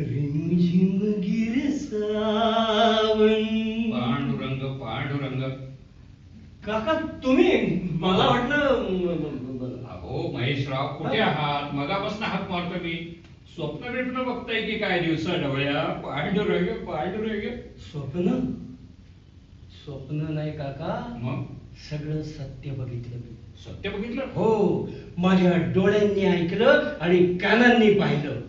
रिमझिम गिरे सावन. पांडुरंग पांडुरंग. काका तुम्ही, मला वाटलं अहो महेशराव कुठे आहात? मगापासून हाक मारतो मी. स्वप्न बिप्न बघताय की काय दिवसा ढवळ्या? पांडुरंग पांडुरंग. स्वप्न स्वप्न नाही काका, मग सगळं सत्य बघितलं मी. सत्य बघितलं? हो, माझ्या डोळ्यांनी ऐकलं आणि कानांनी पाहिलं.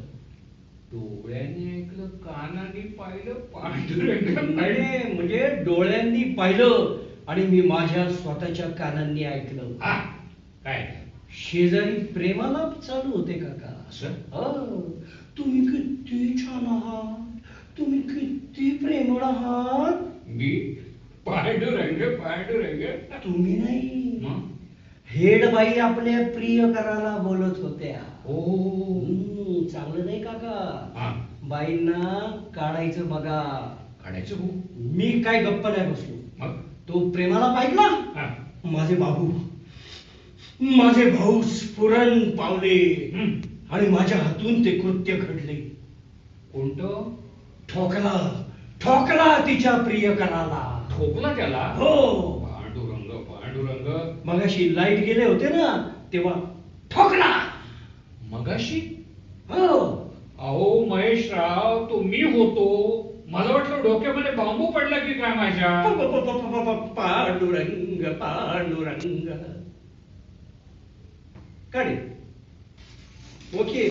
डोळ्यांनी ऐकलं कानाने पाहिलं पांडुरंग. नाही, म्हणजे डोळ्यांनी पाहिलं आणि मी माझ्या स्वतःच्या कानांनी ऐकलं. हा काय? शेजारी प्रेमालाप चालू होते काका. असं? हो, तुम्ही किती छान आहात, तुम्ही किती प्रेमळ आहात. मी पांडुरंग पांडुरंग. तुम्ही नाही, मग? हेडबाई आपल्या प्रियकराला बोलत होत्या. हो. चांगलं नाही काका, हा बाईंना काढायचं बघा. काढायचं हो. मी काय गप्प नाही बसलो. मग? तो प्रेमाला पाहिला. हा. माझे भाऊ स्फुरण पावले हम्म. आणि माझ्या हातून ते कृत्य घडले. कोणतं? ठोकला ठोकला तिच्या प्रियकराला. ठोकला त्याला? हो. पांडुरंग पांडुरंग. मगाशी लाईट गेले होते ना, तेव्हा ठोकला. मगाशी? हो. अहो महेशराव तो मी होतो. मला वाटलं डोक्यामध्ये बांबू पडला की काय माझ्या. पांडुरंग पांडुरंग. काढे. ओके.